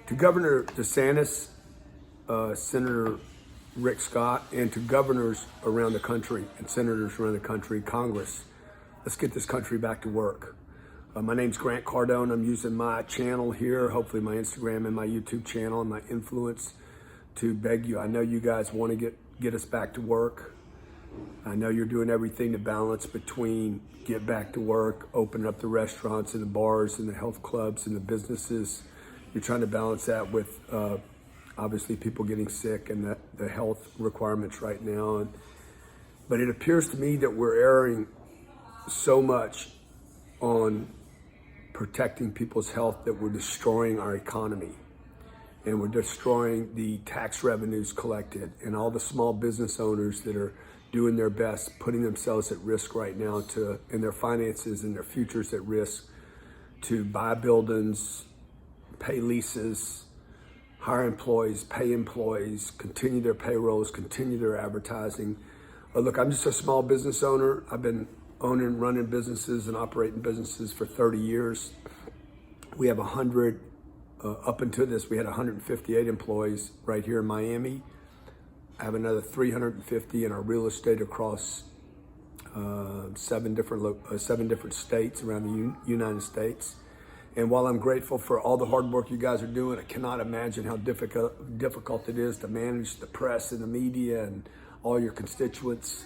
To Governor Desantis, Senator Rick Scott, and to governors around the country and senators around the country, Congress, let's get this country back to work. My name's Grant Cardone. I'm using my channel here, hopefully my Instagram and my YouTube channel and my influence to beg you. I know you guys want to get us back to work. I know you're doing everything to balance between get back to work, open up the restaurants and the bars and the health clubs and the businesses. You're trying to balance that with obviously people getting sick and the health requirements right now. But it appears to me that we're erring so much on protecting people's health that we're destroying our economy. And we're destroying the tax revenues collected and all the small business owners that are doing their best, putting themselves at risk right now and their finances and their futures at risk to buy buildings, pay leases, hire employees, pay employees, continue their payrolls, continue their advertising. Look, I'm just a small business owner. I've been owning and running businesses and operating businesses for 30 years. We have 100, up until this, we had 158 employees right here in Miami. I have another 350 in our real estate across 7 different states around the United States. And while I'm grateful for all the hard work you guys are doing, I cannot imagine how difficult it is to manage the press and the media and all your constituents.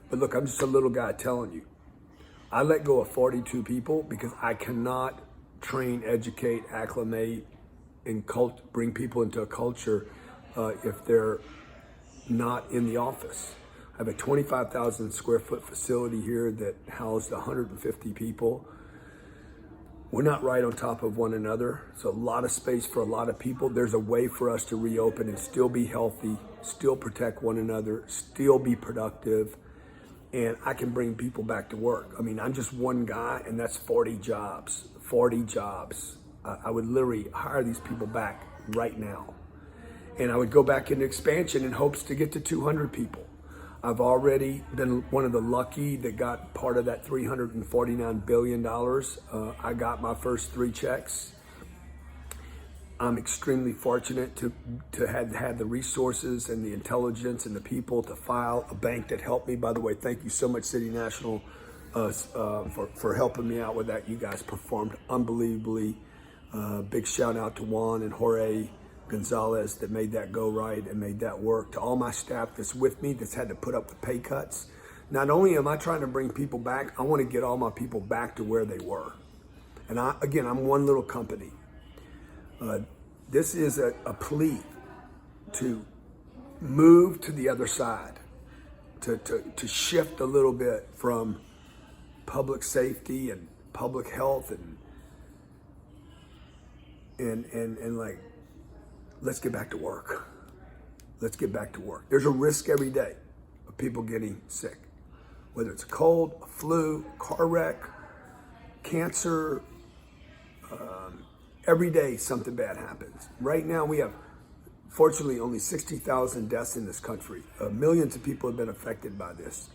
But look, I'm just a little guy telling you. I let go of 42 people because I cannot train, educate, acclimate, and bring people into a culture if they're not in the office. I have a 25,000 square foot facility here that housed 150 people. We're not right on top of one another. It's a lot of space for a lot of people. There's a way for us to reopen and still be healthy, still protect one another, still be productive, and I can bring people back to work. I mean, I'm just one guy, and that's 40 jobs. 40 jobs. I would literally hire these people back right now. And I would go back into expansion in hopes to get to 200 people. I've already been one of the lucky that got part of that $349 billion. I got my first 3 checks. I'm extremely fortunate to have had the resources and the intelligence and the people to file a bank that helped me. By the way, thank you so much, City National, for helping me out with that. You guys performed unbelievably. Big shout out to Juan and Jorge Gonzalez that made that go right and made that work. To all my staff that's with me that's had to put up the pay cuts. Not only am I trying to bring people back, I want to get all my people back to where they were. And I'm one little company. This is a plea to move to the other side, to shift a little bit from public safety and public health and like, let's get back to work. Let's get back to work. There's a risk every day of people getting sick, whether it's a cold, a flu, car wreck, cancer. Every day something bad happens. Right now we have, fortunately, only 60,000 deaths in this country. Millions of people have been affected by this.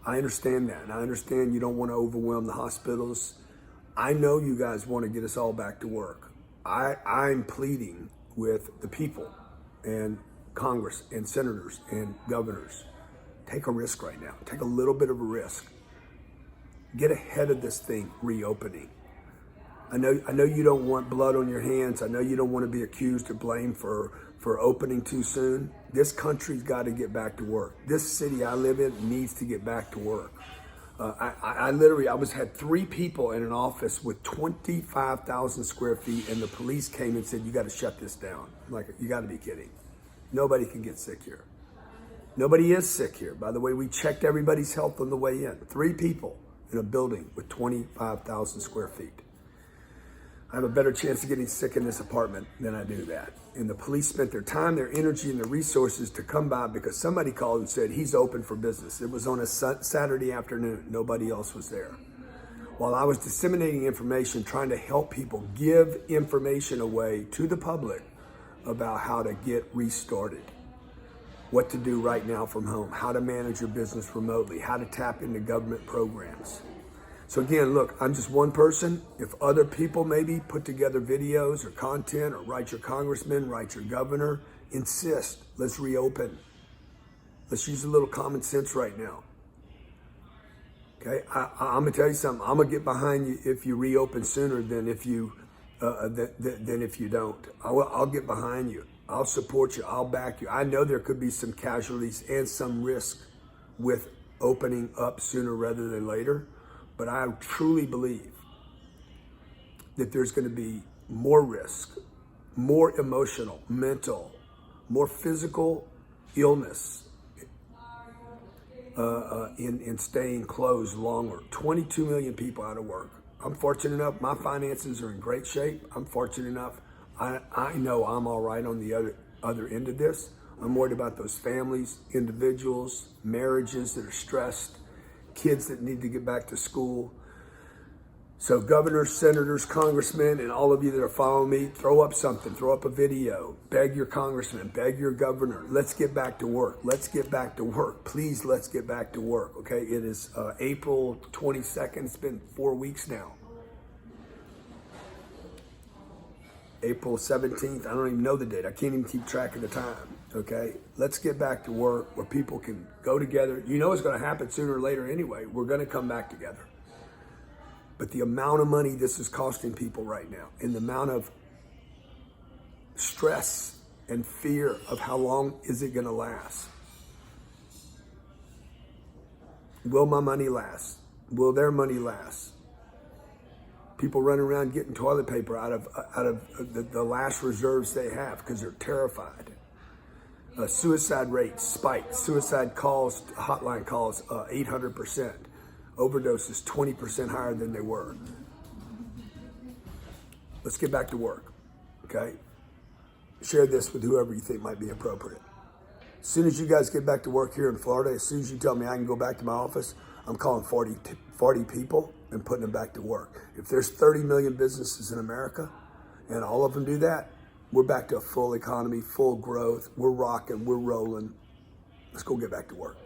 I understand that, and I understand you don't want to overwhelm the hospitals. I know you guys want to get us all back to work. I'm pleading with the people and Congress and senators and governors. Take a risk right now. Take a little bit of a risk. Get ahead of this thing reopening. I know you don't want blood on your hands. I know you don't want to be accused or blamed for opening too soon. This country's got to get back to work. This city I live in needs to get back to work. I literally had 3 people in an office with 25,000 square feet, and the police came and said, you got to shut this down. I'm like, you got to be kidding. Nobody can get sick here. Nobody is sick here. By the way, we checked everybody's health on the way in. 3 people in a building with 25,000 square feet. I have a better chance of getting sick in this apartment than I do that. And the police spent their time, their energy, and their resources to come by because somebody called and said, he's open for business. It was on a Saturday afternoon. Nobody else was there. While I was disseminating information, trying to help people give information away to the public about how to get restarted, what to do right now from home, how to manage your business remotely, how to tap into government programs. So again, look, I'm just one person. If other people maybe put together videos or content, or write your congressman, write your governor, insist, let's reopen. Let's use a little common sense right now. Okay, I'm gonna tell you something. I'm gonna get behind you if you reopen sooner than if you than if you don't. I'll get behind you. I'll support you. I'll back you. I know there could be some casualties and some risk with opening up sooner rather than later, but I truly believe that there's going to be more risk, more emotional, mental, more physical illness in staying closed longer. 22 million people out of work. I'm fortunate enough, my finances are in great shape. I'm fortunate enough, I know I'm all right on the other end of this. I'm worried about those families, individuals, marriages that are stressed, kids that need to get back to school. So governors, senators, congressmen, and all of you that are following me, throw up something, throw up a video, beg your congressman, beg your governor, let's get back to work. Let's get back to work. Please, let's get back to work, okay? It is April 22nd. It's been 4 weeks now. April 17th, I don't even know the date. I can't even keep track of the time, okay? Let's get back to work where people can go together. You know it's gonna happen sooner or later anyway. We're gonna come back together. But the amount of money this is costing people right now, and the amount of stress and fear of how long is it gonna last? Will my money last? Will their money last? People running around getting toilet paper out of the last reserves they have because they're terrified. Suicide rates spiked. Suicide calls, hotline calls, 800%. Overdoses 20% higher than they were. Let's get back to work, okay? Share this with whoever you think might be appropriate. As soon as you guys get back to work here in Florida, as soon as you tell me I can go back to my office, I'm calling 40 people and putting them back to work. If there's 30 million businesses in America and all of them do that, we're back to a full economy, full growth. We're rocking, we're rolling. Let's go get back to work.